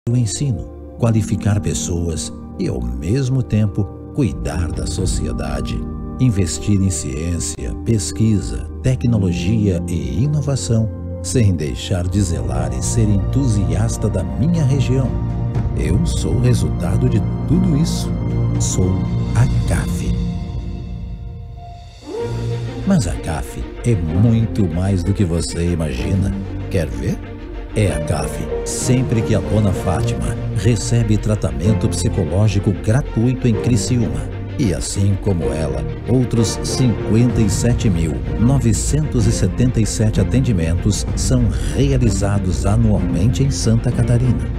o ensino, qualificar pessoas e, ao mesmo tempo, cuidar da sociedade. Investir em ciência, pesquisa, tecnologia e inovação, sem deixar de zelar e ser entusiasta da minha região. Eu sou o resultado de tudo isso. Sou a CAF. Mas a CAF é muito mais do que você imagina. Quer ver? É a CAF. Sempre que a dona Fátima recebe tratamento psicológico gratuito em Criciúma. E assim como ela, outros 57.977 atendimentos são realizados anualmente em Santa Catarina.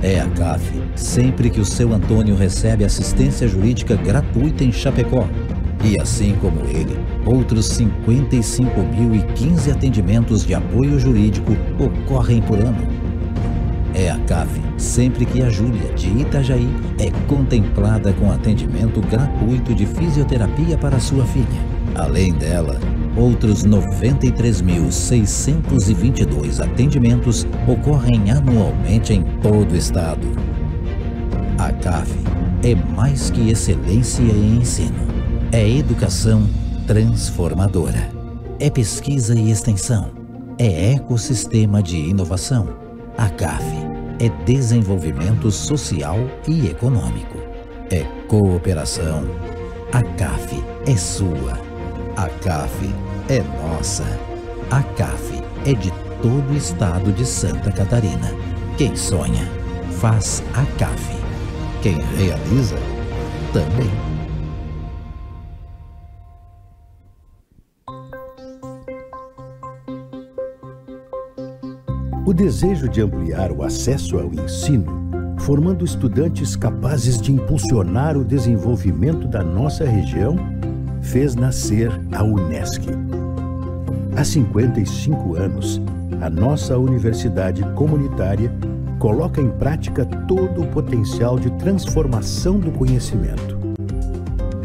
É a CAF, sempre que o seu Antônio recebe assistência jurídica gratuita em Chapecó. E assim como ele, outros 55.015 atendimentos de apoio jurídico ocorrem por ano. É a CAF, sempre que a Júlia, de Itajaí, é contemplada com atendimento gratuito de fisioterapia para sua filha. Além dela, outros 93.622 atendimentos ocorrem anualmente em todo o estado. A CAF é mais que excelência em ensino. É educação transformadora. É pesquisa e extensão. É ecossistema de inovação. A CAF é desenvolvimento social e econômico. É cooperação. A CAF é sua. A CAF é nossa. A CAF é de todo o estado de Santa Catarina. Quem sonha, faz a CAF. Quem realiza, também. O desejo de ampliar o acesso ao ensino, formando estudantes capazes de impulsionar o desenvolvimento da nossa região, fez nascer a Unesc. Há 55 anos, a nossa universidade comunitária coloca em prática todo o potencial de transformação do conhecimento.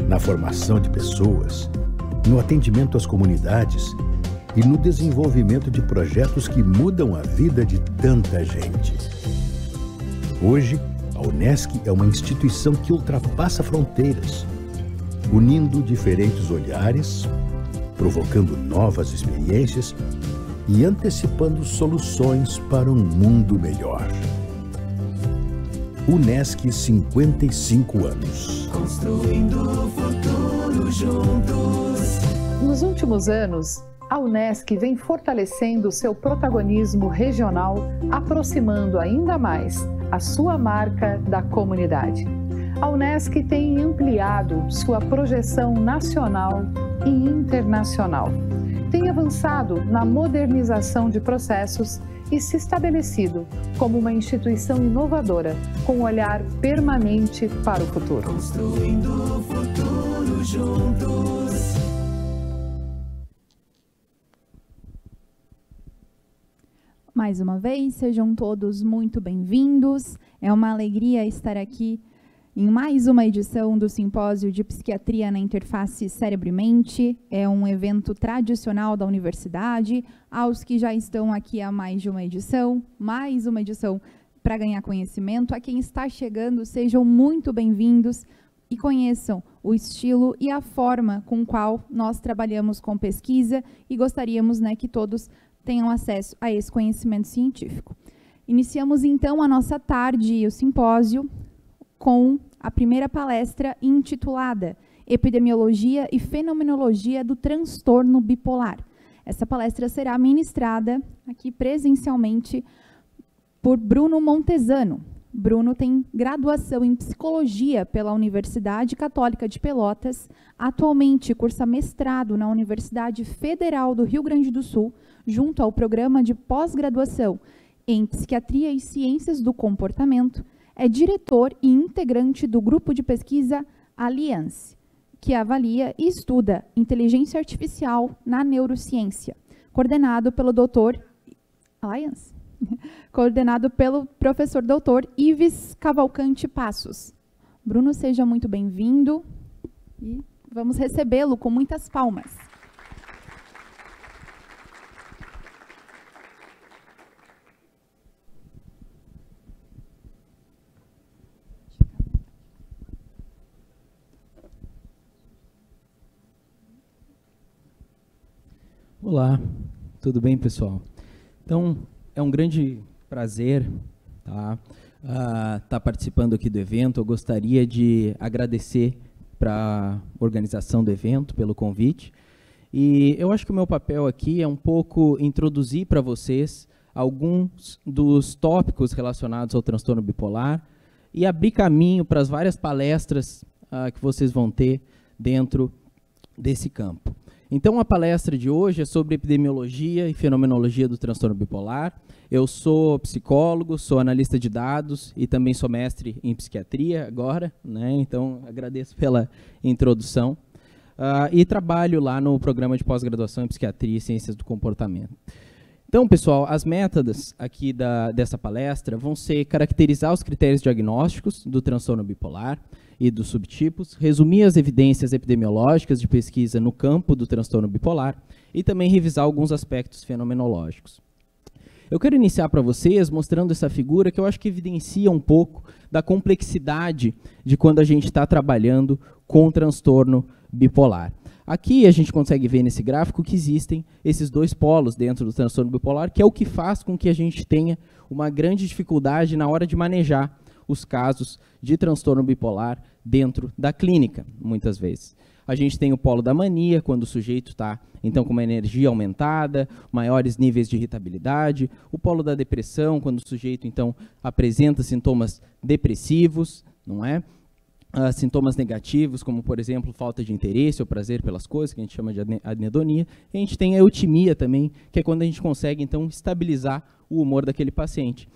Na formação de pessoas, no atendimento às comunidades e no desenvolvimento de projetos que mudam a vida de tanta gente. Hoje, a Unesc é uma instituição que ultrapassa fronteiras, unindo diferentes olhares, provocando novas experiências e antecipando soluções para um mundo melhor. Unesc, 55 anos. Construindo o futuro juntos. Nos últimos anos, a Unesc vem fortalecendo seu protagonismo regional, aproximando ainda mais a sua marca da comunidade. A Unesc tem ampliado sua projeção nacional e internacional. Tem avançado na modernização de processos e se estabelecido como uma instituição inovadora, com um olhar permanente para o futuro. Construindo o futuro juntos. Mais uma vez, sejam todos muito bem-vindos. É uma alegria estar aqui em mais uma edição do Simpósio de Psiquiatria na Interface Cérebro e Mente. É um evento tradicional da universidade. Aos que já estão aqui há mais de uma edição para ganhar conhecimento. A quem está chegando, sejam muito bem-vindos e conheçam o estilo e a forma com qual nós trabalhamos com pesquisa e gostaríamos, que todos tenham acesso a esse conhecimento científico. Iniciamos, então, a nossa tarde e o simpósio com a primeira palestra intitulada Epidemiologia e Fenomenologia do Transtorno Bipolar. Essa palestra será ministrada aqui presencialmente por Bruno Montesano. Bruno tem graduação em Psicologia pela Universidade Católica de Pelotas, atualmente cursa mestrado na Universidade Federal do Rio Grande do Sul, junto ao programa de pós-graduação em Psiquiatria e Ciências do Comportamento, é diretor e integrante do grupo de pesquisa Alliance, que avalia e estuda inteligência artificial na neurociência, coordenado pelo professor doutor Ives Cavalcante Passos. Bruno, seja muito bem-vindo e vamos recebê-lo com muitas palmas. Olá, tudo bem, pessoal? Então, é um grande prazer tá participando aqui do evento. Eu gostaria de agradecer para a organização do evento, pelo convite. E eu acho que o meu papel aqui é um pouco introduzir para vocês alguns dos tópicos relacionados ao transtorno bipolar e abrir caminho para as várias palestras que vocês vão ter dentro desse campo. Então, a palestra de hoje é sobre epidemiologia e fenomenologia do transtorno bipolar. Eu sou psicólogo, sou analista de dados e também sou mestre em psiquiatria agora, né? Então, agradeço pela introdução. E trabalho lá no programa de pós-graduação em psiquiatria e ciências do comportamento. Então, pessoal, as metas aqui dessa palestra vão ser caracterizar os critérios diagnósticos do transtorno bipolar e dos subtipos, resumir as evidências epidemiológicas de pesquisa no campo do transtorno bipolar e também revisar alguns aspectos fenomenológicos. Eu quero iniciar para vocês mostrando essa figura que eu acho que evidencia um pouco da complexidade de quando a gente está trabalhando com o transtorno bipolar. Aqui a gente consegue ver nesse gráfico que existem esses dois polos dentro do transtorno bipolar, que é o que faz com que a gente tenha uma grande dificuldade na hora de manejar os casos de transtorno bipolar dentro da clínica, muitas vezes. A gente tem o polo da mania, quando o sujeito está, então, com uma energia aumentada, maiores níveis de irritabilidade. O polo da depressão, quando o sujeito, então, apresenta sintomas depressivos, não é? Sintomas negativos, como, por exemplo, falta de interesse ou prazer pelas coisas, que a gente chama de anedonia. E a gente tem a eutimia também, que é quando a gente consegue, então, estabilizar o humor daquele paciente.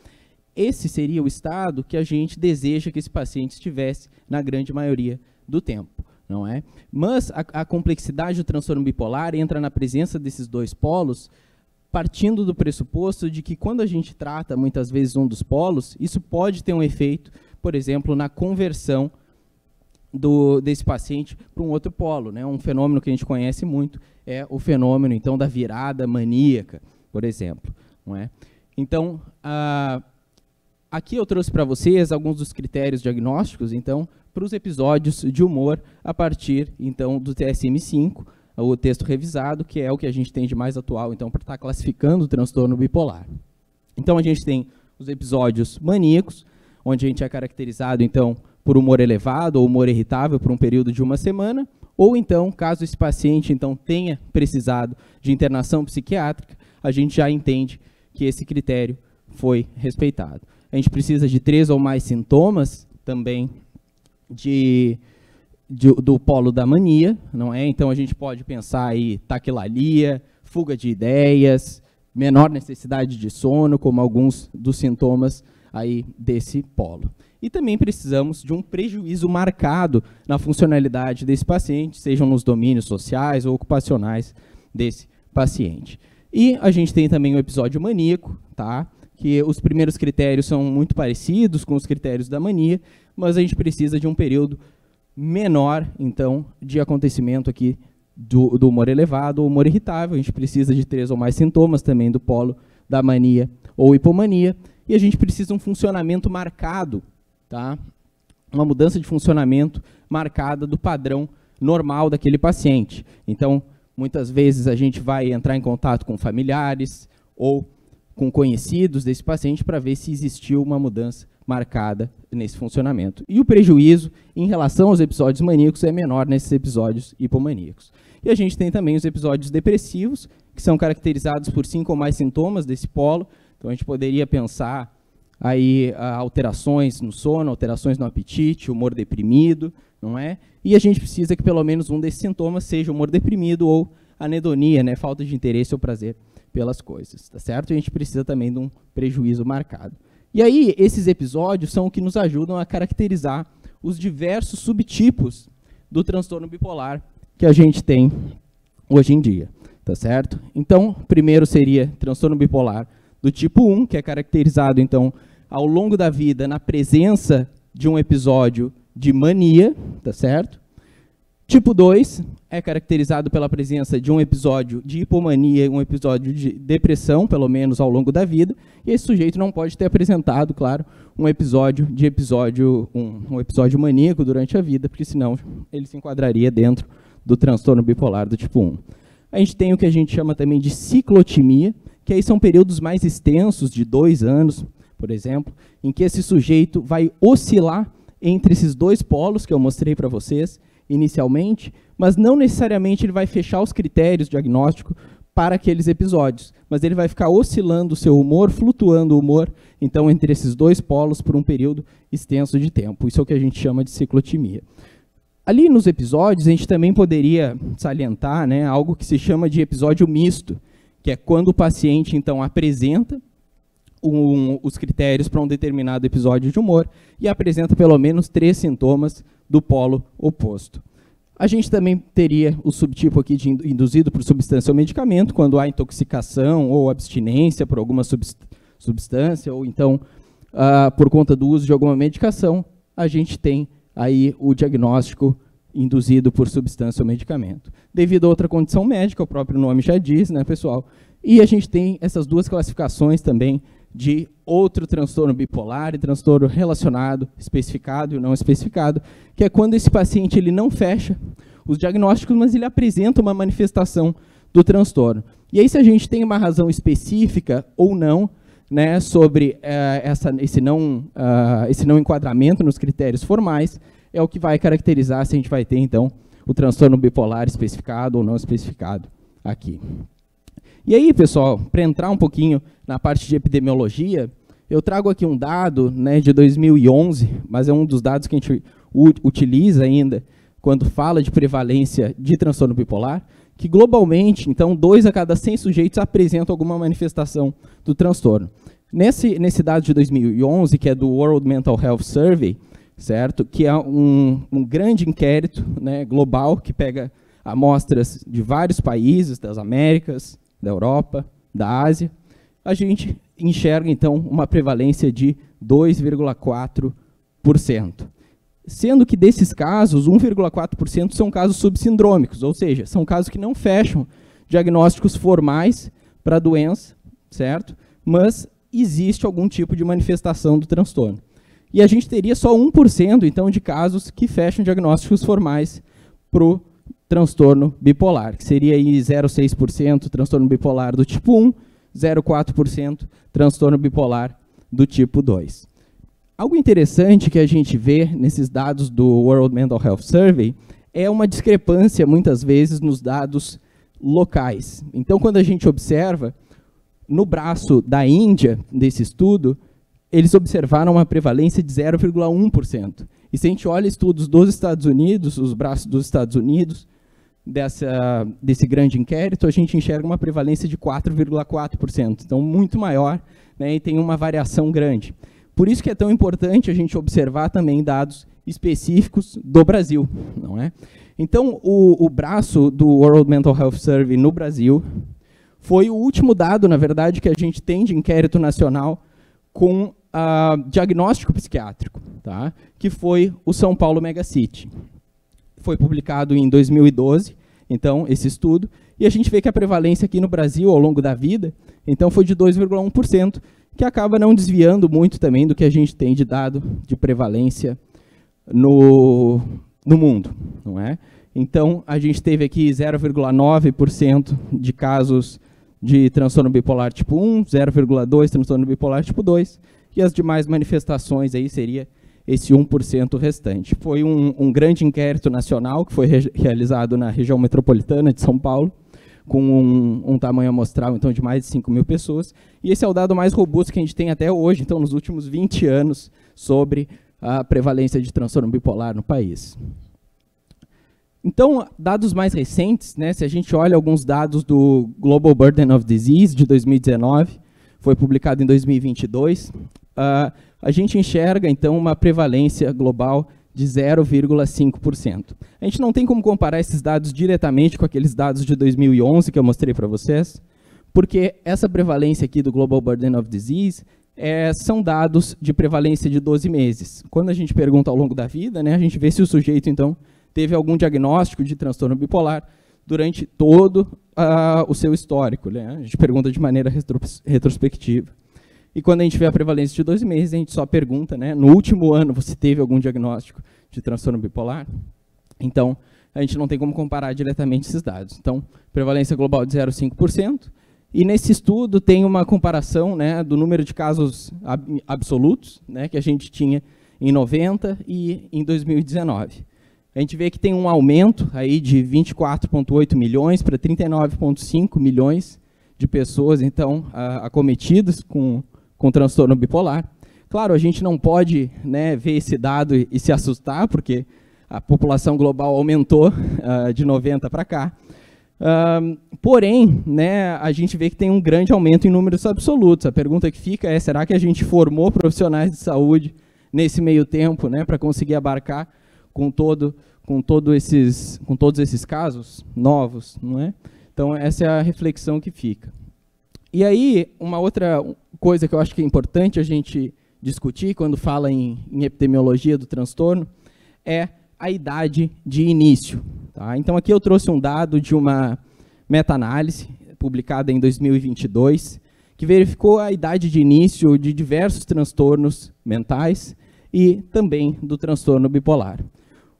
Esse seria o estado que a gente deseja que esse paciente estivesse na grande maioria do tempo, não é? Mas a complexidade do transtorno bipolar entra na presença desses dois polos, partindo do pressuposto de que quando a gente trata, muitas vezes, um dos polos, isso pode ter um efeito, por exemplo, na conversão desse paciente para um outro polo, né? Um fenômeno que a gente conhece muito é o fenômeno, então, da virada maníaca, por exemplo, não é? Então, aqui eu trouxe para vocês alguns dos critérios diagnósticos, então, para os episódios de humor a partir, então, do DSM-5, o texto revisado, que é o que a gente tem de mais atual, então, para estar classificando o transtorno bipolar. Então, a gente tem os episódios maníacos, onde a gente é caracterizado, então, por humor elevado ou humor irritável por um período de 1 semana, ou então, caso esse paciente, então, tenha precisado de internação psiquiátrica, a gente já entende que esse critério foi respeitado. A gente precisa de 3 ou mais sintomas também do polo da mania, não é? Então, a gente pode pensar aí taquilalia, fuga de ideias, menor necessidade de sono, como alguns dos sintomas aí desse polo. E também precisamos de um prejuízo marcado na funcionalidade desse paciente, sejam nos domínios sociais ou ocupacionais desse paciente. E a gente tem também o episódio maníaco, tá? Que os primeiros critérios são muito parecidos com os critérios da mania, mas a gente precisa de um período menor, então, de acontecimento aqui do humor elevado ou humor irritável. A gente precisa de 3 ou mais sintomas também do polo da mania ou hipomania. E a gente precisa de um funcionamento marcado, tá? Uma mudança de funcionamento marcada do padrão normal daquele paciente. Então, muitas vezes a gente vai entrar em contato com familiares ou com conhecidos desse paciente para ver se existiu uma mudança marcada nesse funcionamento. E o prejuízo em relação aos episódios maníacos é menor nesses episódios hipomaníacos. E a gente tem também os episódios depressivos, que são caracterizados por 5 ou mais sintomas desse polo. Então, a gente poderia pensar aí alterações no sono, alterações no apetite, humor deprimido, não é? E a gente precisa que pelo menos um desses sintomas seja humor deprimido ou anedonia, né? Falta de interesse ou prazer pelas coisas, tá certo? E a gente precisa também de um prejuízo marcado. E aí, esses episódios são o que nos ajudam a caracterizar os diversos subtipos do transtorno bipolar que a gente tem hoje em dia, tá certo? Então, primeiro seria transtorno bipolar do tipo 1, que é caracterizado, então, ao longo da vida na presença de um episódio de mania, tá certo? Tipo 2 é caracterizado pela presença de um episódio de hipomania, um episódio de depressão, pelo menos ao longo da vida, e esse sujeito não pode ter apresentado, claro, um episódio maníaco durante a vida, porque senão ele se enquadraria dentro do transtorno bipolar do tipo 1. A gente tem o que a gente chama também de ciclotimia, que aí são períodos mais extensos, de 2 anos, por exemplo, em que esse sujeito vai oscilar entre esses dois polos que eu mostrei para vocês inicialmente, mas não necessariamente ele vai fechar os critérios diagnósticos para aqueles episódios, mas ele vai ficar oscilando o seu humor, flutuando o humor, então, entre esses dois polos por um período extenso de tempo. Isso é o que a gente chama de ciclotimia. Ali nos episódios, a gente também poderia salientar, né, algo que se chama de episódio misto, que é quando o paciente, então, apresenta os critérios para um determinado episódio de humor e apresenta pelo menos 3 sintomas do polo oposto. A gente também teria o subtipo aqui de induzido por substância ou medicamento, quando há intoxicação ou abstinência por alguma substância, ou então, por conta do uso de alguma medicação, a gente tem aí o diagnóstico induzido por substância ou medicamento. Devido a outra condição médica, o próprio nome já diz, né, pessoal? E a gente tem essas 2 classificações também de outro transtorno bipolar e transtorno relacionado, especificado e não especificado, que é quando esse paciente ele não fecha os diagnósticos, mas ele apresenta uma manifestação do transtorno. E aí, se a gente tem uma razão específica ou não, né, sobre esse não enquadramento nos critérios formais, é o que vai caracterizar se a gente vai ter, então, o transtorno bipolar especificado ou não especificado aqui. E aí, pessoal, para entrar um pouquinho na parte de epidemiologia, eu trago aqui um dado, né, de 2011, mas é um dos dados que a gente utiliza ainda quando fala de prevalência de transtorno bipolar, que globalmente, então, 2 a cada 100 sujeitos apresentam alguma manifestação do transtorno. Nesse dado de 2011, que é do World Mental Health Survey, certo? Que é um grande inquérito, né, global, que pega amostras de vários países, das Américas, da Europa, da Ásia, a gente enxerga, então, uma prevalência de 2,4%. Sendo que desses casos, 1,4% são casos subsindrômicos, ou seja, são casos que não fecham diagnósticos formais para a doença, certo? Mas existe algum tipo de manifestação do transtorno. E a gente teria só 1%, então, de casos que fecham diagnósticos formais para o transtorno bipolar, que seria aí 0,6% transtorno bipolar do tipo 1, 0,4% transtorno bipolar do tipo 2. Algo interessante que a gente vê nesses dados do World Mental Health Survey é uma discrepância, muitas vezes, nos dados locais. Então, quando a gente observa, no braço da Índia, desse estudo, eles observaram uma prevalência de 0,1%. E se a gente olha estudos dos Estados Unidos, os braços dos Estados Unidos, desse grande inquérito, a gente enxerga uma prevalência de 4,4%. Então, muito maior, né, e tem uma variação grande. Por isso que é tão importante a gente observar também dados específicos do Brasil, não é? Então, o braço do World Mental Health Survey no Brasil foi o último dado, na verdade, que a gente tem de inquérito nacional com diagnóstico psiquiátrico, tá? Que foi o São Paulo Megacity. Foi publicado em 2012, então, esse estudo, e a gente vê que a prevalência aqui no Brasil, ao longo da vida, então, foi de 2,1%, que acaba não desviando muito também do que a gente tem de dado de prevalência no mundo, não é? Então, a gente teve aqui 0,9% de casos de transtorno bipolar tipo 1, 0,2% transtorno bipolar tipo 2, e as demais manifestações aí seria esse 1% restante. Foi um grande inquérito nacional que foi realizado na região metropolitana de São Paulo, com um tamanho amostral então, de mais de 5.000 pessoas, e esse é o dado mais robusto que a gente tem até hoje, então, nos últimos 20 anos, sobre a prevalência de transtorno bipolar no país. Então, dados mais recentes, né, se a gente olha alguns dados do Global Burden of Disease, de 2019, foi publicado em 2022, a gente enxerga, então, uma prevalência global de 0,5%. A gente não tem como comparar esses dados diretamente com aqueles dados de 2011 que eu mostrei para vocês, porque essa prevalência aqui do Global Burden of Disease são dados de prevalência de 12 meses. Quando a gente pergunta ao longo da vida, né, a gente vê se o sujeito, então, teve algum diagnóstico de transtorno bipolar durante todo o seu histórico, né? A gente pergunta de maneira retrospectiva. E quando a gente vê a prevalência de 12 meses, a gente só pergunta, né, no último ano você teve algum diagnóstico de transtorno bipolar? Então, a gente não tem como comparar diretamente esses dados. Então, prevalência global de 0,5%. E nesse estudo tem uma comparação, né, do número de casos absolutos, né, que a gente tinha em 90 e em 2019. A gente vê que tem um aumento aí de 24,8 milhões para 39,5 milhões de pessoas, então, acometidas com transtorno bipolar. Claro, a gente não pode, né, ver esse dado e se assustar, porque a população global aumentou de 90 para cá. Porém, né, a gente vê que tem um grande aumento em números absolutos. A pergunta que fica é, será que a gente formou profissionais de saúde nesse meio tempo, né, para conseguir abarcar com todos esses casos novos, não é? Então, essa é a reflexão que fica. E aí, uma outra coisa que eu acho que é importante a gente discutir quando fala em epidemiologia do transtorno é a idade de início. Tá? Então, aqui eu trouxe um dado de uma meta-análise publicada em 2022, que verificou a idade de início de diversos transtornos mentais e também do transtorno bipolar.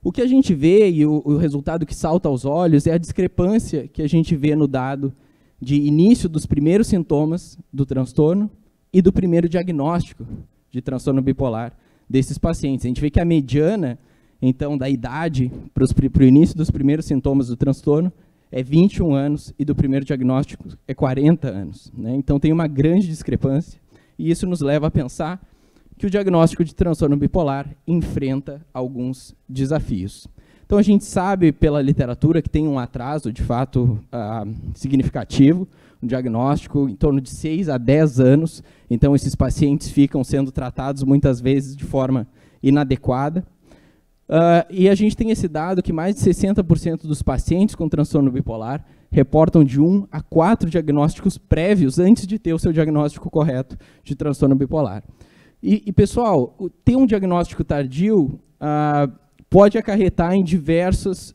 O que a gente vê, e o resultado que salta aos olhos, é a discrepância que a gente vê no dado de início dos primeiros sintomas do transtorno e do primeiro diagnóstico de transtorno bipolar desses pacientes. A gente vê que a mediana, então, da idade para o início dos primeiros sintomas do transtorno é 21 anos e do primeiro diagnóstico é 40 anos. Né? Então, tem uma grande discrepância e isso nos leva a pensar que o diagnóstico de transtorno bipolar enfrenta alguns desafios. Então, a gente sabe pela literatura que tem um atraso, de fato, significativo, um diagnóstico em torno de 6 a 10 anos. Então, esses pacientes ficam sendo tratados muitas vezes de forma inadequada. E a gente tem esse dado que mais de 60% dos pacientes com transtorno bipolar reportam de 1 a 4 diagnósticos prévios antes de ter o seu diagnóstico correto de transtorno bipolar. E pessoal, ter um diagnóstico tardio pode acarretar em diversos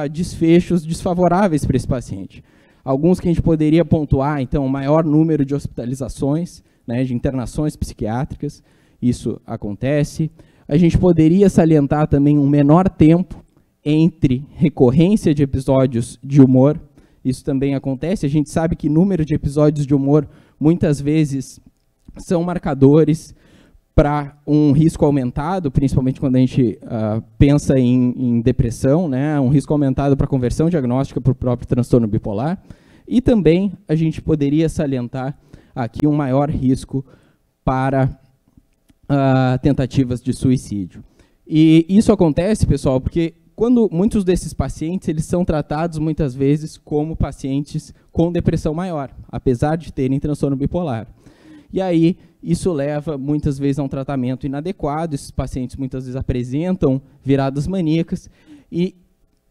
desfechos desfavoráveis para esse paciente. Alguns que a gente poderia pontuar, então, o maior número de hospitalizações, né, de internações psiquiátricas, isso acontece. A gente poderia salientar também um menor tempo entre recorrência de episódios de humor, isso também acontece. A gente sabe que número de episódios de humor, muitas vezes, são marcadores para um risco aumentado, principalmente quando a gente pensa em depressão, né, um risco aumentado para conversão diagnóstica para o próprio transtorno bipolar. E também a gente poderia salientar aqui um maior risco para tentativas de suicídio. E isso acontece, pessoal, porque quando muitos desses pacientes eles são tratados muitas vezes como pacientes com depressão maior, apesar de terem transtorno bipolar. E aí, isso leva, muitas vezes, a um tratamento inadequado. Esses pacientes, muitas vezes, apresentam viradas maníacas. E,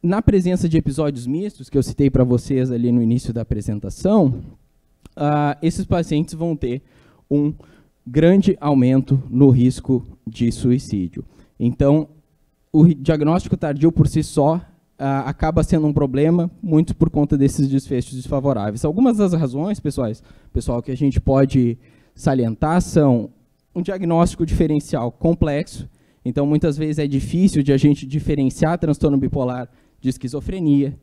na presença de episódios mistos, que eu citei para vocês ali no início da apresentação, esses pacientes vão ter um grande aumento no risco de suicídio. Então, o diagnóstico tardio, por si só, acaba sendo um problema, muito por conta desses desfechos desfavoráveis. Algumas das razões, pessoal, que a gente pode salientar são um diagnóstico diferencial complexo. Então, muitas vezes é difícil de a gente diferenciar transtorno bipolar de esquizofrenia,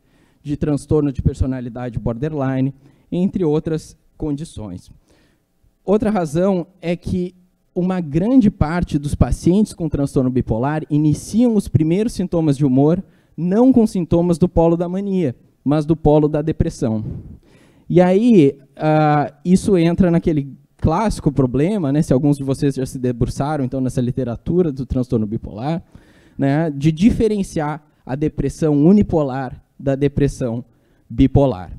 de transtorno de personalidade borderline, entre outras condições. Outra razão é que uma grande parte dos pacientes com transtorno bipolar iniciam os primeiros sintomas de humor não com sintomas do polo da mania, mas do polo da depressão. E aí, isso entra naquele clássico problema, né, se alguns de vocês já se debruçaram então nessa literatura do transtorno bipolar, né, de diferenciar a depressão unipolar da depressão bipolar.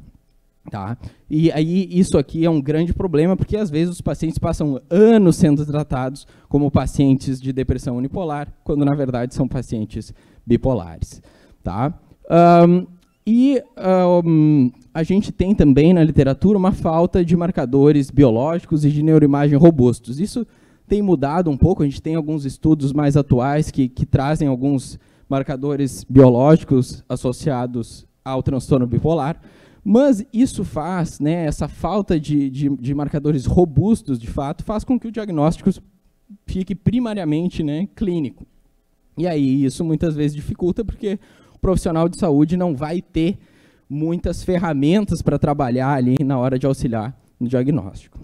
Tá? E aí isso aqui é um grande problema, porque às vezes os pacientes passam anos sendo tratados como pacientes de depressão unipolar, quando na verdade são pacientes bipolares. Tá? A gente tem também na literatura uma falta de marcadores biológicos e de neuroimagem robustos. Isso tem mudado um pouco, a gente tem alguns estudos mais atuais que trazem alguns marcadores biológicos associados ao transtorno bipolar, mas isso faz, né, essa falta de marcadores robustos, de fato, faz com que o diagnóstico fique primariamente, né, clínico. E aí isso muitas vezes dificulta, porque profissional de saúde não vai ter muitas ferramentas para trabalhar ali na hora de auxiliar no diagnóstico.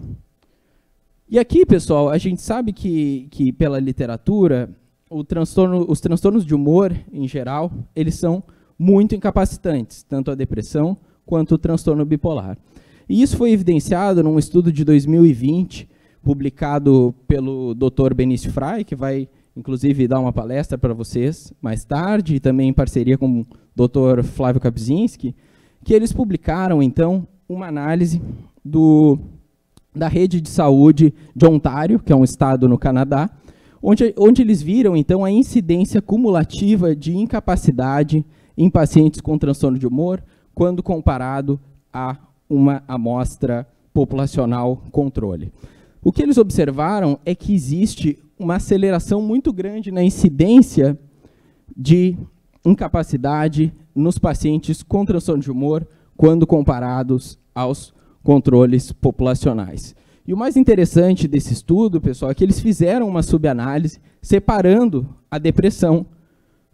E aqui, pessoal, a gente sabe que pela literatura, os transtornos de humor, em geral, eles são muito incapacitantes, tanto a depressão quanto o transtorno bipolar. E isso foi evidenciado num estudo de 2020, publicado pelo Dr. Benício Frey, que vai, inclusive, dar uma palestra para vocês mais tarde, e também em parceria com o Dr. Flávio Kapczynski, que eles publicaram, então, uma análise da rede de saúde de Ontário, que é um estado no Canadá, onde eles viram, então, a incidência cumulativa de incapacidade em pacientes com transtorno de humor, quando comparado a uma amostra populacional controle. O que eles observaram é que existe uma aceleração muito grande na incidência de incapacidade nos pacientes com transtorno de humor, quando comparados aos controles populacionais. E o mais interessante desse estudo, pessoal, é que eles fizeram uma subanálise separando a depressão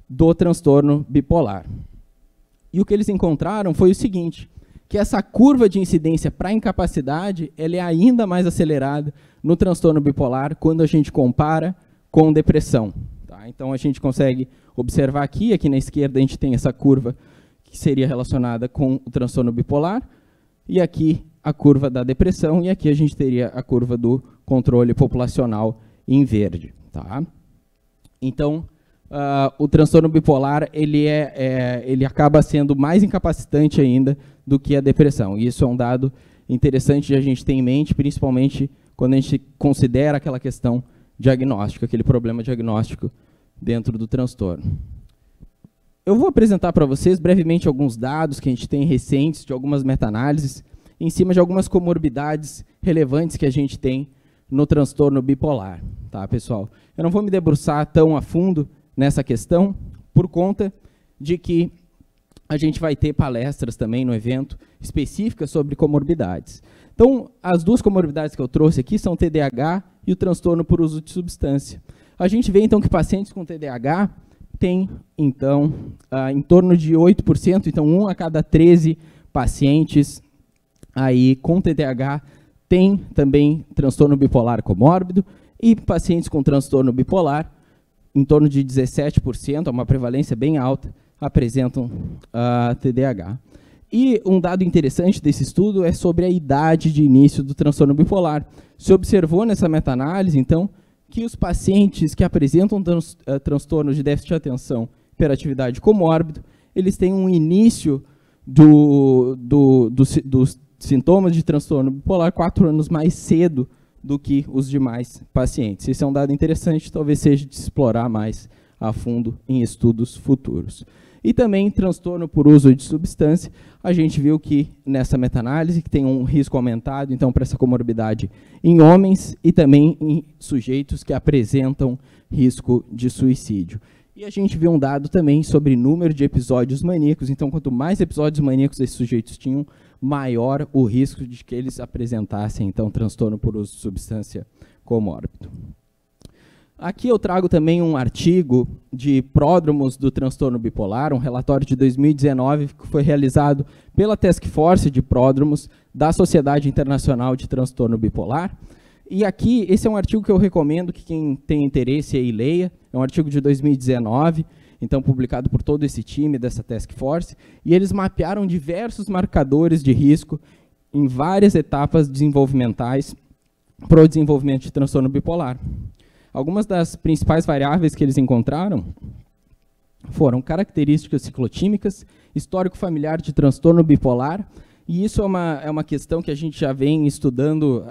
do transtorno bipolar. E o que eles encontraram foi o seguinte, que essa curva de incidência para incapacidade ela é ainda mais acelerada no transtorno bipolar quando a gente compara com depressão. Tá? Então, a gente consegue observar aqui na esquerda, a gente tem essa curva que seria relacionada com o transtorno bipolar, e aqui a curva da depressão, e aqui a gente teria a curva do controle populacional em verde. Tá? Então, o transtorno bipolar ele acaba sendo mais incapacitante ainda do que a depressão. E isso é um dado interessante de a gente ter em mente, principalmente quando a gente considera aquela questão diagnóstica, aquele problema diagnóstico dentro do transtorno. Eu vou apresentar para vocês brevemente alguns dados que a gente tem recentes de algumas meta-análises em cima de algumas comorbidades relevantes que a gente tem no transtorno bipolar. Tá, pessoal? Eu não vou me debruçar tão a fundo nessa questão, por conta de que a gente vai ter palestras também no evento específicas sobre comorbidades. Então, as duas comorbidades que eu trouxe aqui são o TDAH e o transtorno por uso de substância. A gente vê, então, que pacientes com TDAH têm, então, em torno de 8%, então 1 a cada 13 pacientes aí com TDAH tem também transtorno bipolar comórbido, e pacientes com transtorno bipolar, em torno de 17%, uma prevalência bem alta, apresentam TDAH. E um dado interessante desse estudo é sobre a idade de início do transtorno bipolar. Se observou nessa meta-análise, então, que os pacientes que apresentam transtorno de déficit de atenção, hiperatividade comórbido, eles têm um início dos sintomas de transtorno bipolar 4 anos mais cedo do que os demais pacientes. Esse é um dado interessante, talvez seja de explorar mais a fundo em estudos futuros. E também transtorno por uso de substância, a gente viu que nessa meta-análise que tem um risco aumentado, então, para essa comorbidade em homens e também em sujeitos que apresentam risco de suicídio. E a gente viu um dado também sobre número de episódios maníacos, então, quanto mais episódios maníacos esses sujeitos tinham, maior o risco de que eles apresentassem, então, transtorno por uso de substância comórbido. Aqui eu trago também um artigo de pródromos do transtorno bipolar, um relatório de 2019 que foi realizado pela Task Force de Pródromos da Sociedade Internacional de Transtorno Bipolar. E aqui, esse é um artigo que eu recomendo que quem tem interesse aí leia, é um artigo de 2019, então publicado por todo esse time dessa Task Force, e eles mapearam diversos marcadores de risco em várias etapas desenvolvimentais para o desenvolvimento de transtorno bipolar. Algumas das principais variáveis que eles encontraram foram características ciclotímicas, histórico familiar de transtorno bipolar, e isso é uma questão que a gente já vem estudando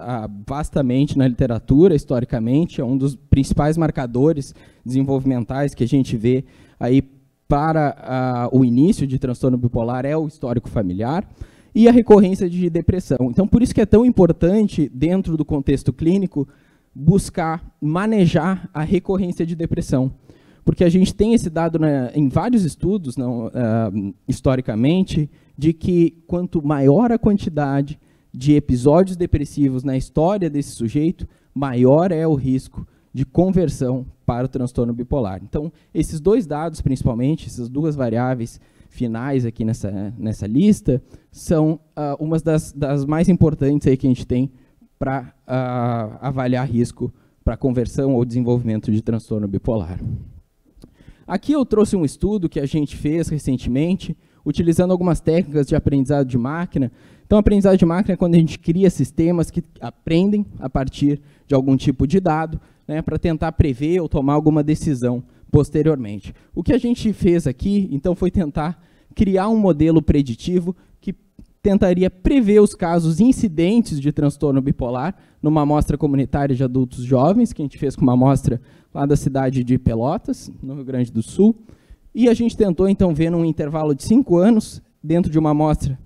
vastamente na literatura, historicamente, é um dos principais marcadores desenvolvimentais que a gente vê aí para o início de transtorno bipolar é o histórico familiar e a recorrência de depressão. Então, por isso que é tão importante, dentro do contexto clínico, buscar manejar a recorrência de depressão. Porque a gente tem esse dado em vários estudos, historicamente, de que quanto maior a quantidade de episódios depressivos na história desse sujeito, maior é o risco de conversão para o transtorno bipolar. Então, esses dois dados, principalmente, essas duas variáveis finais aqui nessa lista, são umas das mais importantes aí que a gente tem para avaliar risco para conversão ou desenvolvimento de transtorno bipolar. Aqui eu trouxe um estudo que a gente fez recentemente, utilizando algumas técnicas de aprendizado de máquina. Então, aprendizado de máquina é quando a gente cria sistemas que aprendem a partir de algum tipo de dado, né, para tentar prever ou tomar alguma decisão posteriormente. O que a gente fez aqui, então, foi tentar criar um modelo preditivo que tentaria prever os casos incidentes de transtorno bipolar numa amostra comunitária de adultos jovens, que a gente fez com uma amostra lá da cidade de Pelotas, no Rio Grande do Sul. E a gente tentou, então, ver num intervalo de 5 anos, dentro de uma amostra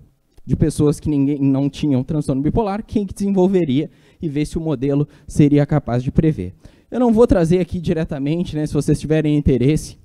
de pessoas que não tinham transtorno bipolar, quem que desenvolveria e ver se o modelo seria capaz de prever. Eu não vou trazer aqui diretamente, né, se vocês tiverem interesse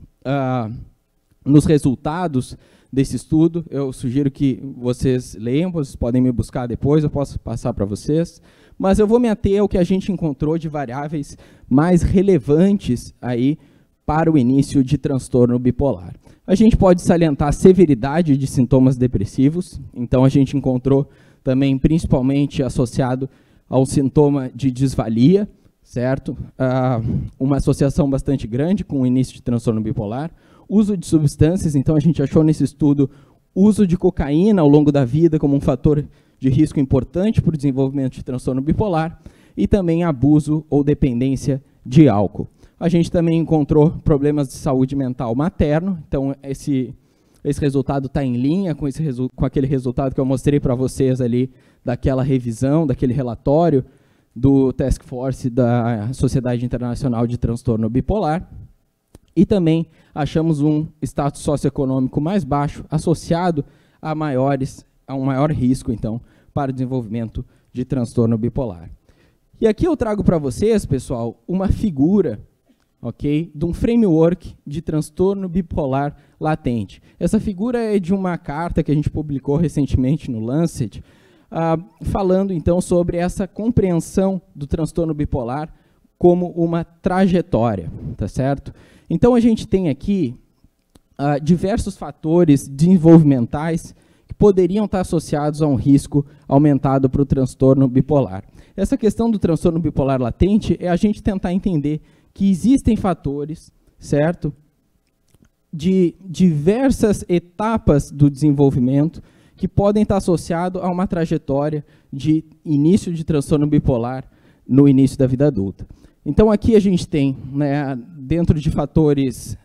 nos resultados desse estudo, eu sugiro que vocês leiam, vocês podem me buscar depois, eu posso passar para vocês, mas eu vou me ater ao que a gente encontrou de variáveis mais relevantes aí para o início de transtorno bipolar. A gente pode salientar a severidade de sintomas depressivos, então a gente encontrou também principalmente associado ao sintoma de desvalia, certo? Uma associação bastante grande com o início de transtorno bipolar. Uso de substâncias, então a gente achou nesse estudo uso de cocaína ao longo da vida como um fator de risco importante para o desenvolvimento de transtorno bipolar e também abuso ou dependência de álcool. A gente também encontrou problemas de saúde mental materno, então esse resultado está em linha com aquele resultado que eu mostrei para vocês ali, daquela revisão, daquele relatório do Task Force da Sociedade Internacional de Transtorno Bipolar. E também achamos um status socioeconômico mais baixo, associado a um maior risco, então, para o desenvolvimento de transtorno bipolar. E aqui eu trago para vocês, pessoal, uma figura, ok, de um framework de transtorno bipolar latente. Essa figura é de uma carta que a gente publicou recentemente no Lancet, falando, então, sobre essa compreensão do transtorno bipolar como uma trajetória, tá certo? Então, a gente tem aqui diversos fatores desenvolvimentais que poderiam estar associados a um risco aumentado para o transtorno bipolar. Essa questão do transtorno bipolar latente é a gente tentar entender que existem fatores, certo, de diversas etapas do desenvolvimento que podem estar associados a uma trajetória de início de transtorno bipolar no início da vida adulta. Então, aqui a gente tem, né, dentro de fatores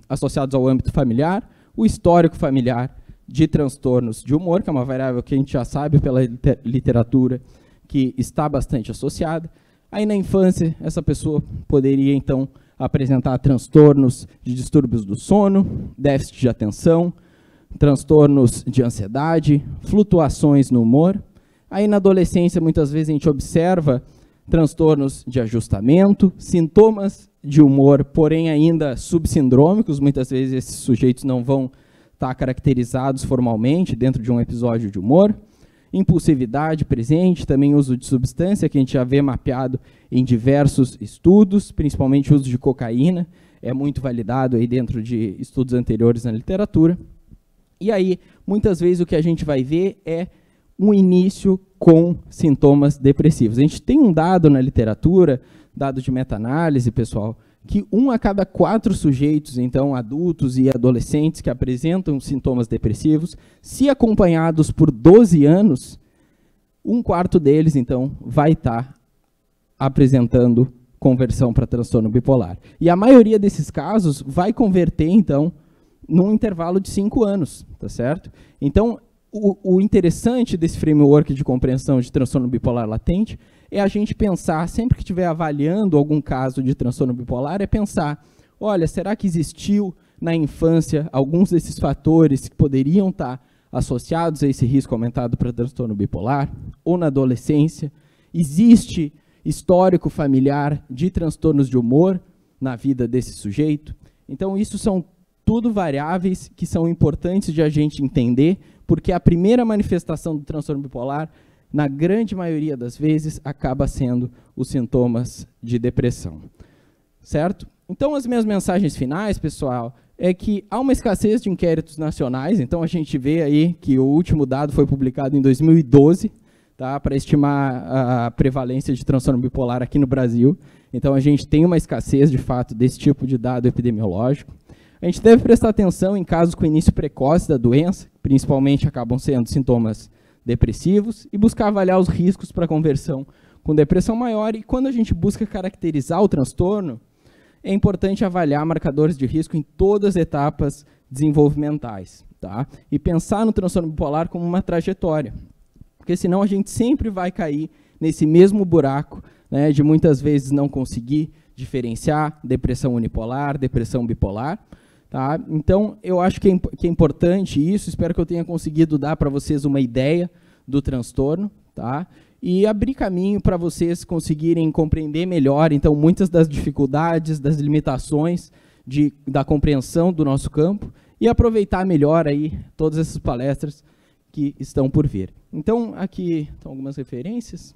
associados ao âmbito familiar, o histórico familiar de transtornos de humor, que é uma variável que a gente já sabe pela literatura que está bastante associada. Aí, na infância, essa pessoa poderia, então, apresentar transtornos de distúrbios do sono, déficit de atenção, transtornos de ansiedade, flutuações no humor. Aí, na adolescência, muitas vezes a gente observa transtornos de ajustamento, sintomas de humor, porém ainda subsindrômicos. Muitas vezes esses sujeitos não vão estar caracterizados formalmente dentro de um episódio de humor. Impulsividade presente, também uso de substância, que a gente já vê mapeado em diversos estudos, principalmente o uso de cocaína, é muito validado aí dentro de estudos anteriores na literatura. E aí, muitas vezes o que a gente vai ver é um início com sintomas depressivos. A gente tem um dado na literatura, dado de meta-análise, pessoal, que 1 a cada 4 sujeitos, então adultos e adolescentes que apresentam sintomas depressivos, se acompanhados por 12 anos, 1/4 deles, então, vai estar apresentando conversão para transtorno bipolar. E a maioria desses casos vai converter, então, num intervalo de 5 anos, tá certo? Então, o interessante desse framework de compreensão de transtorno bipolar latente é a gente pensar, sempre que estiver avaliando algum caso de transtorno bipolar, é pensar, olha, será que existiu na infância alguns desses fatores que poderiam estar associados a esse risco aumentado para transtorno bipolar? Ou na adolescência, existe histórico familiar de transtornos de humor na vida desse sujeito? Então, isso são tudo variáveis que são importantes de a gente entender, porque a primeira manifestação do transtorno bipolar, na grande maioria das vezes, acaba sendo os sintomas de depressão. certo? Então, as minhas mensagens finais, pessoal, é que há uma escassez de inquéritos nacionais. Então, a gente vê aí que o último dado foi publicado em 2012, tá, para estimar a prevalência de transtorno bipolar aqui no Brasil. Então, a gente tem uma escassez, de fato, desse tipo de dado epidemiológico. A gente deve prestar atenção em casos com início precoce da doença, principalmente acabam sendo sintomas depressivos, e buscar avaliar os riscos para conversão com depressão maior. E quando a gente busca caracterizar o transtorno, é importante avaliar marcadores de risco em todas as etapas desenvolvimentais, tá? E pensar no transtorno bipolar como uma trajetória, porque senão a gente sempre vai cair nesse mesmo buraco, né, de muitas vezes não conseguir diferenciar depressão unipolar, depressão bipolar. Tá? Então, eu acho que é importante isso, espero que eu tenha conseguido dar para vocês uma ideia do transtorno, tá? E abrir caminho para vocês conseguirem compreender melhor, então, muitas das dificuldades, das limitações da compreensão do nosso campo e aproveitar melhor aí todas essas palestras que estão por vir. Então, aqui estão algumas referências.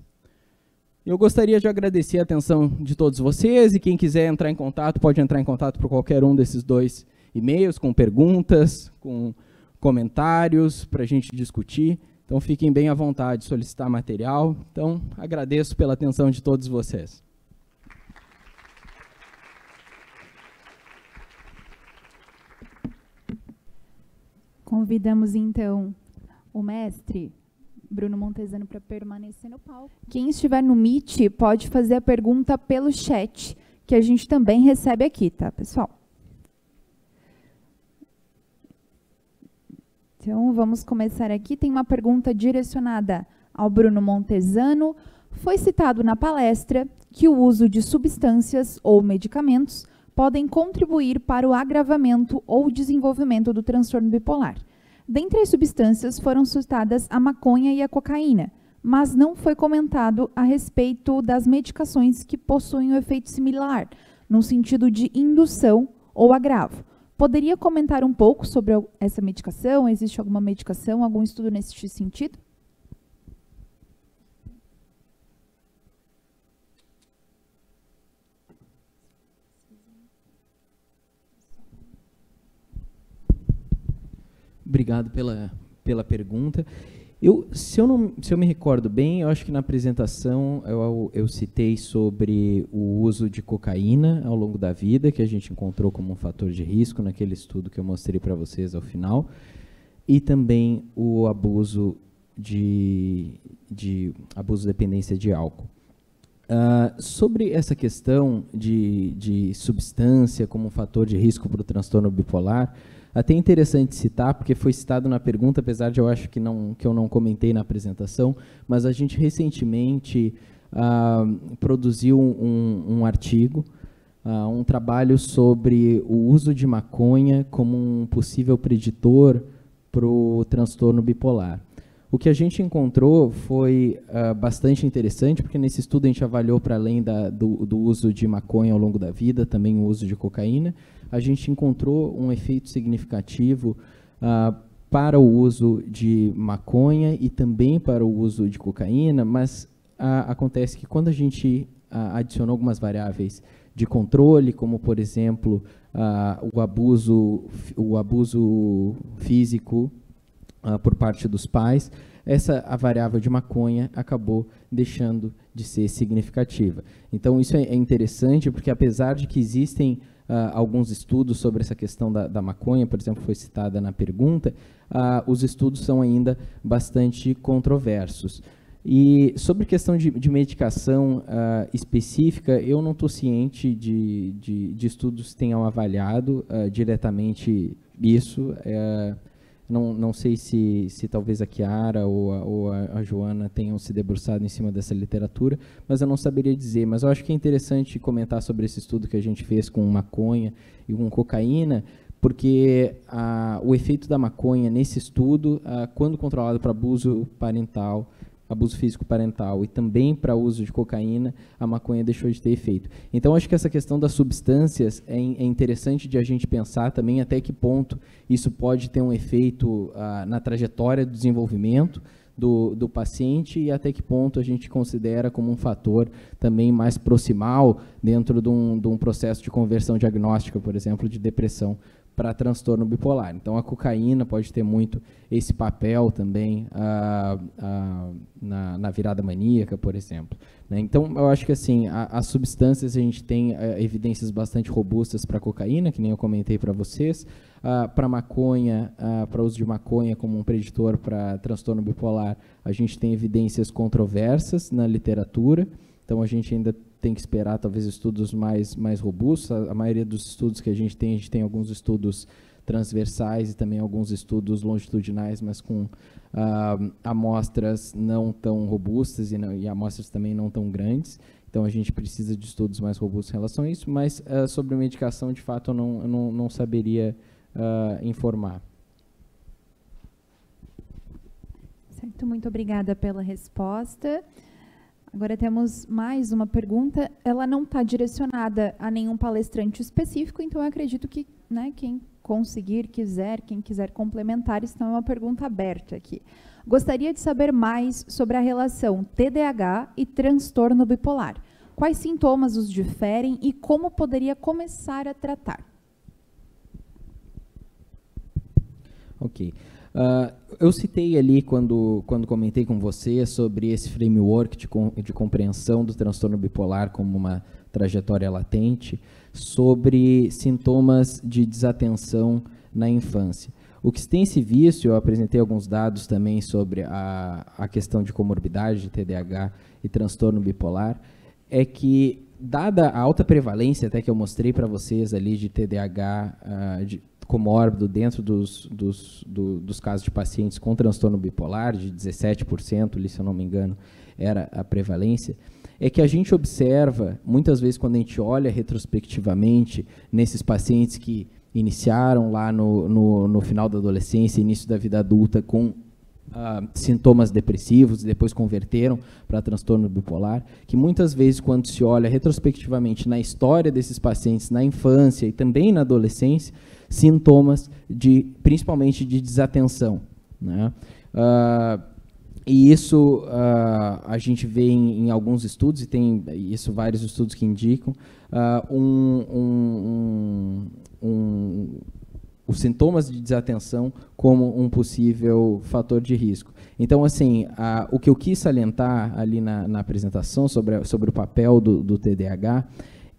Eu gostaria de agradecer a atenção de todos vocês, e quem quiser entrar em contato, pode entrar em contato por qualquer um desses 2 e-mails, com perguntas, com comentários, para a gente discutir. Então, fiquem bem à vontade de solicitar material. Então, agradeço pela atenção de todos vocês. Convidamos, então, o mestre Bruno Montesano para permanecer no palco. Quem estiver no Meet pode fazer a pergunta pelo chat, que a gente também recebe aqui, tá, pessoal? Então, vamos começar aqui. Tem uma pergunta direcionada ao Bruno Montesano. Foi citado na palestra que o uso de substâncias ou medicamentos podem contribuir para o agravamento ou desenvolvimento do transtorno bipolar. Dentre as substâncias foram citadas a maconha e a cocaína, mas não foi comentado a respeito das medicações que possuem um efeito similar, no sentido de indução ou agravo. Poderia comentar um pouco sobre essa medicação? Existe alguma medicação, algum estudo nesse sentido? Obrigado pela pergunta. Se eu me recordo bem, eu acho que na apresentação eu citei sobre o uso de cocaína ao longo da vida, que a gente encontrou como um fator de risco naquele estudo que eu mostrei para vocês ao final, e também o abuso de dependência de álcool. Sobre essa questão de substância como um fator de risco para o transtorno bipolar, até interessante citar, porque foi citado na pergunta, apesar de eu acho que eu não comentei na apresentação, mas a gente recentemente produziu um artigo, um trabalho sobre o uso de maconha como um possível preditor para o transtorno bipolar. O que a gente encontrou foi bastante interessante, porque nesse estudo a gente avaliou, para além do uso de maconha ao longo da vida, também o uso de cocaína. A gente encontrou um efeito significativo para o uso de maconha e também para o uso de cocaína, mas acontece que quando a gente adicionou algumas variáveis de controle, como, por exemplo, o abuso físico por parte dos pais, a variável de maconha acabou deixando de ser significativa. Então, isso é interessante, porque apesar de que existem alguns estudos sobre essa questão da maconha, por exemplo, foi citada na pergunta, os estudos são ainda bastante controversos. E sobre questão de medicação específica, eu não estou ciente de estudos que tenham avaliado diretamente isso. Não sei se talvez a Chiara ou a Joana tenham se debruçado em cima dessa literatura, mas eu não saberia dizer. Mas eu acho que é interessante comentar sobre esse estudo que a gente fez com maconha e com cocaína, porque o efeito da maconha nesse estudo, quando controlado para abuso físico parental e também para uso de cocaína, a maconha deixou de ter efeito. Então, acho que essa questão das substâncias é interessante de a gente pensar também até que ponto isso pode ter um efeito na trajetória do desenvolvimento do paciente e até que ponto a gente considera como um fator também mais proximal dentro de um processo de conversão diagnóstica, por exemplo, de depressão para transtorno bipolar. Então, a cocaína pode ter muito esse papel também na virada maníaca, por exemplo, né? Então, eu acho que assim, as substâncias, a gente tem evidências bastante robustas para a cocaína, que nem eu comentei para vocês, para maconha, para uso de maconha como um preditor para transtorno bipolar, a gente tem evidências controversas na literatura, então a gente ainda tem que esperar talvez estudos mais robustos. A maioria dos estudos que a gente tem alguns estudos transversais e também alguns estudos longitudinais, mas com amostras não tão robustas e amostras também não tão grandes. Então, a gente precisa de estudos mais robustos em relação a isso, mas sobre medicação, de fato, eu não saberia informar. Certo, muito obrigada pela resposta. Agora temos mais uma pergunta. Ela não está direcionada a nenhum palestrante específico, então eu acredito que, né, quem quiser complementar, então é uma pergunta aberta aqui. Gostaria de saber mais sobre a relação TDAH e transtorno bipolar. Quais sintomas os diferem e como poderia começar a tratar? Ok. Eu citei ali, quando comentei com você, sobre esse framework de compreensão do transtorno bipolar como uma trajetória latente, sobre sintomas de desatenção na infância. O que tem se visto, eu apresentei alguns dados também sobre a questão de comorbidade de TDAH e transtorno bipolar, é que, dada a alta prevalência, até que eu mostrei para vocês ali, de TDAH comórbido dentro dos casos de pacientes com transtorno bipolar, de 17%, ali, se eu não me engano, era a prevalência, é que a gente observa, muitas vezes, quando a gente olha retrospectivamente nesses pacientes que iniciaram lá no final da adolescência, início da vida adulta, com sintomas depressivos e depois converteram para transtorno bipolar, que muitas vezes, quando se olha retrospectivamente na história desses pacientes na infância e também na adolescência, sintomas principalmente de desatenção, né? E isso a gente vê em alguns estudos, e tem isso vários estudos que indicam, os sintomas de desatenção como um possível fator de risco. Então, assim, o que eu quis salientar ali na apresentação sobre o papel do TDAH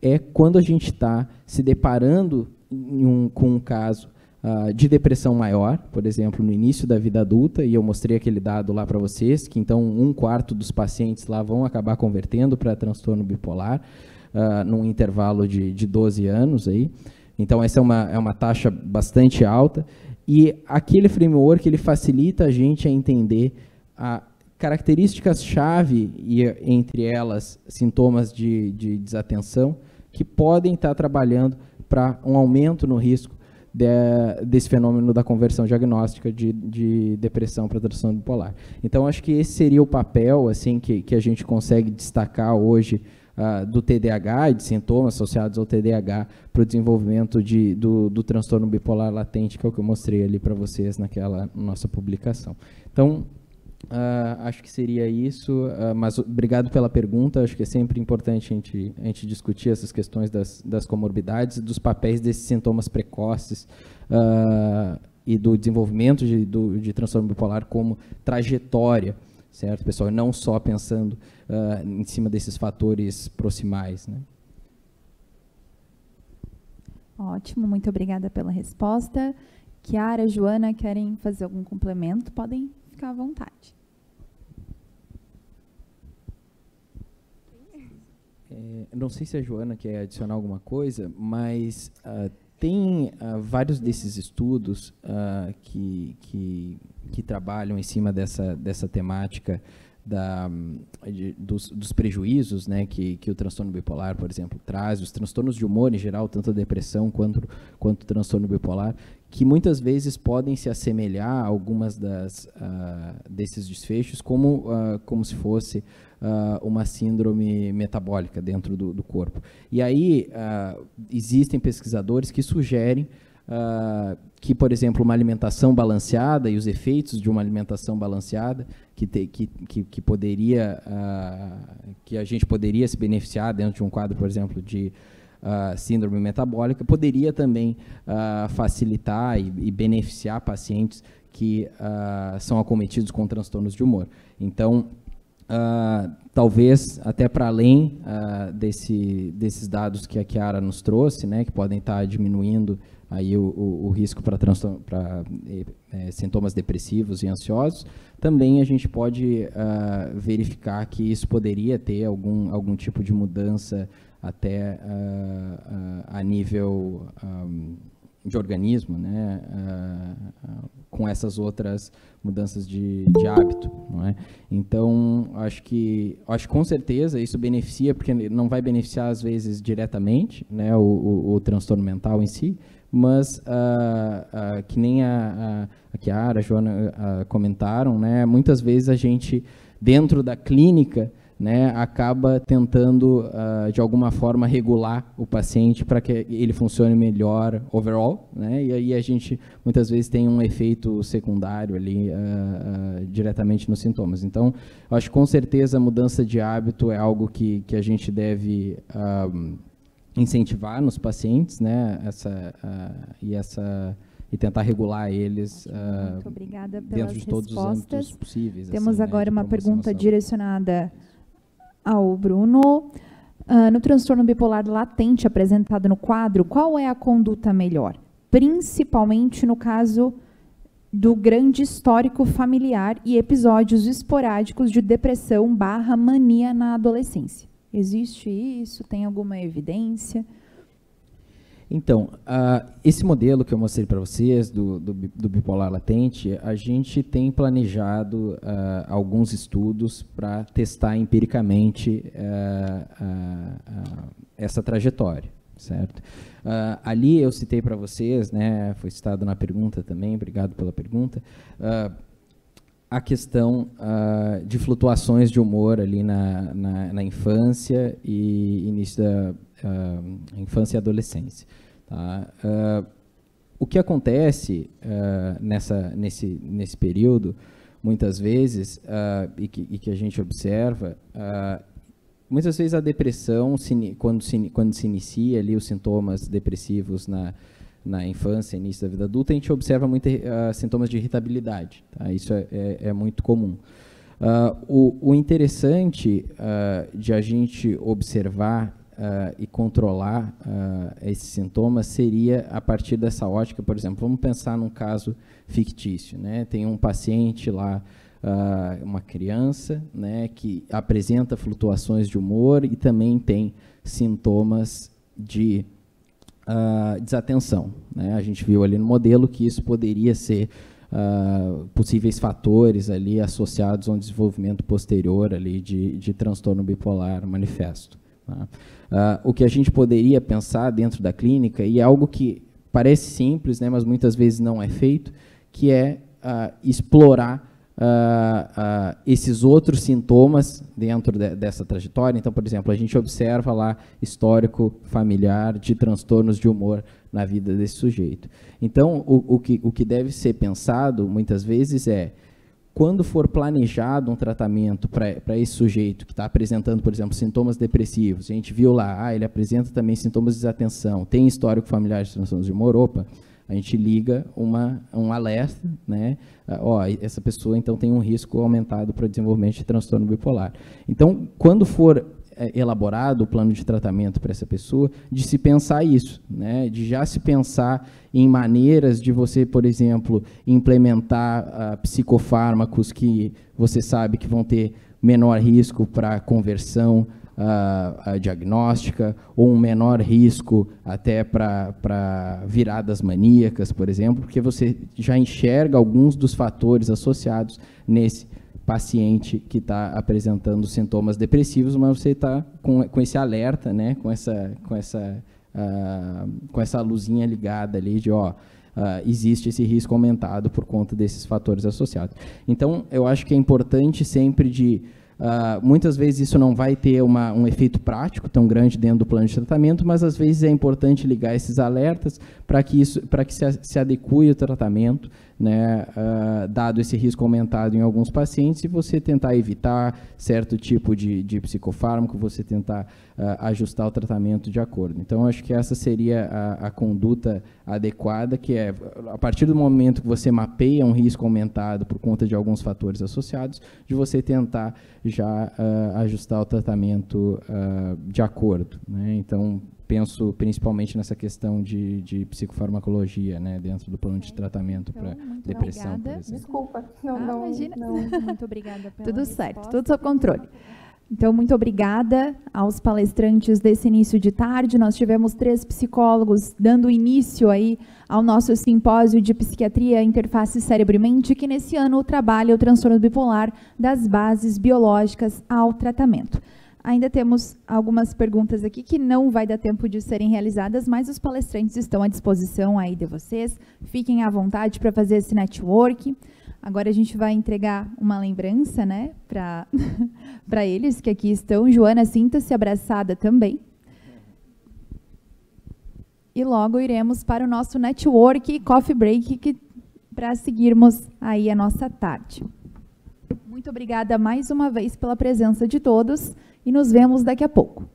é quando a gente está se deparando com um caso de depressão maior, por exemplo, no início da vida adulta, e eu mostrei aquele dado lá para vocês, que então 1/4 dos pacientes lá vão acabar convertendo para transtorno bipolar, num intervalo de 12 anos aí. Então, essa é uma taxa bastante alta, e aquele framework ele facilita a gente a entender características-chave, e entre elas sintomas de desatenção, que podem estar trabalhando para um aumento no risco desse fenômeno da conversão diagnóstica de depressão para transtorno bipolar. Então, acho que esse seria o papel assim, que a gente consegue destacar hoje do TDAH e de sintomas associados ao TDAH para o desenvolvimento do transtorno bipolar latente, que é o que eu mostrei ali para vocês naquela nossa publicação. Então, acho que seria isso, mas obrigado pela pergunta. Acho que é sempre importante a gente discutir essas questões das comorbidades e dos papéis desses sintomas precoces e do desenvolvimento de transtorno bipolar como trajetória, certo, pessoal? E não só pensando em cima desses fatores proximais, né? Ótimo, muito obrigada pela resposta. Chiara, Joana, querem fazer algum complemento? Podem ficar à vontade. Não sei se a Joana quer adicionar alguma coisa, mas tem vários desses estudos que trabalham em cima dessa temática dos prejuízos, né, que o transtorno bipolar, por exemplo, traz, os transtornos de humor em geral, tanto a depressão quanto o transtorno bipolar, que muitas vezes podem se assemelhar a algumas desses desfechos como se fosse uma síndrome metabólica dentro do corpo. E aí existem pesquisadores que sugerem que, por exemplo, uma alimentação balanceada e os efeitos de uma alimentação balanceada que poderia, que a gente poderia se beneficiar dentro de um quadro, por exemplo, de síndrome metabólica, poderia também facilitar e beneficiar pacientes que são acometidos com transtornos de humor. Então, talvez até para além desses dados que a Chiara nos trouxe, né, que podem estar diminuindo aí o risco para sintomas depressivos e ansiosos, também a gente pode verificar que isso poderia ter algum tipo de mudança até a nível de organismo, né, com essas outras mudanças de hábito, não é? Então, acho que com certeza isso beneficia, porque não vai beneficiar às vezes diretamente, né, o transtorno mental em si, mas que nem a Chiara, a Joana comentaram, né, muitas vezes a gente, dentro da clínica, né, acaba tentando, de alguma forma, regular o paciente para que ele funcione melhor overall, né, e aí a gente, muitas vezes, tem um efeito secundário ali, diretamente nos sintomas. Então, eu acho que, com certeza, a mudança de hábito é algo que a gente deve incentivar nos pacientes, né, e tentar regular eles muito obrigada pelas dentro de todos respostas. Os âmbitos possíveis. Temos assim, agora né, uma pergunta direcionada Isso. ao Bruno. No transtorno bipolar latente apresentado no quadro, qual é a conduta melhor? Principalmente no caso do grande histórico familiar e episódios esporádicos de depressão/mania na adolescência. Existe isso? Tem alguma evidência? Então, esse modelo que eu mostrei para vocês, do bipolar latente, a gente tem planejado alguns estudos para testar empiricamente essa trajetória, certo? Ali eu citei para vocês, né, foi citado na pergunta também, obrigado pela pergunta, a questão de flutuações de humor ali na infância e início da infância e adolescência. Tá? O que acontece nesse período, muitas vezes, e que a gente observa, muitas vezes a depressão, quando se inicia ali os sintomas depressivos na infância, início da vida adulta, a gente observa muitos sintomas de irritabilidade. Tá? Isso é muito comum. O interessante de a gente observar e controlar esses sintomas seria a partir dessa ótica. Por exemplo, vamos pensar num caso fictício, né? Tem um paciente lá, uma criança, né, que apresenta flutuações de humor e também tem sintomas de desatenção, né? A gente viu ali no modelo que isso poderia ser possíveis fatores ali associados a um desenvolvimento posterior ali de transtorno bipolar manifesto. Tá? O que a gente poderia pensar dentro da clínica, e é algo que parece simples, né, mas muitas vezes não é feito, que é explorar esses outros sintomas dentro dessa trajetória. Então, por exemplo, a gente observa lá histórico familiar de transtornos de humor na vida desse sujeito. Então, o que deve ser pensado, muitas vezes, é quando for planejado um tratamento para esse sujeito que está apresentando, por exemplo, sintomas depressivos, a gente viu lá, ele apresenta também sintomas de desatenção, tem histórico familiar de transtornos de humor, a gente liga um alerta, né? Essa pessoa então tem um risco aumentado para o desenvolvimento de transtorno bipolar. Então, quando for elaborado o plano de tratamento para essa pessoa, de se pensar isso, né? De já se pensar em maneiras de você, por exemplo, implementar psicofármacos que você sabe que vão ter menor risco para conversão diagnóstica, ou um menor risco até para viradas maníacas, por exemplo, porque você já enxerga alguns dos fatores associados nesse paciente que está apresentando sintomas depressivos, mas você está com esse alerta, né, com essa luzinha ligada ali de, existe esse risco aumentado por conta desses fatores associados. Então, eu acho que é importante sempre de Muitas vezes isso não vai ter um efeito prático tão grande dentro do plano de tratamento, mas às vezes é importante ligar esses alertas para que se adeque o tratamento, né, dado esse risco aumentado em alguns pacientes, e você tentar evitar certo tipo de psicofármaco, você tentar ajustar o tratamento de acordo. Então, acho que essa seria a conduta adequada, que é, a partir do momento que você mapeia um risco aumentado por conta de alguns fatores associados, de você tentar já ajustar o tratamento de acordo, né? Então, penso principalmente nessa questão de psicofarmacologia, né, dentro do plano de tratamento para depressão, por exemplo. Desculpa, imagina. não. Muito obrigada pela Tudo resposta. Certo, tudo sob controle. Então, muito obrigada aos palestrantes desse início de tarde. Nós tivemos 3 psicólogos dando início aí ao nosso simpósio de psiquiatria, interface cérebro e mente, que nesse ano trabalha o transtorno bipolar das bases biológicas ao tratamento. Ainda temos algumas perguntas aqui que não vai dar tempo de serem realizadas, mas os palestrantes estão à disposição aí de vocês. Fiquem à vontade para fazer esse network. Agora a gente vai entregar uma lembrança, né, para eles que aqui estão. Joana, sinta-se abraçada também. E logo iremos para o nosso network coffee break para seguirmos aí a nossa tarde. Muito obrigada mais uma vez pela presença de todos e nos vemos daqui a pouco.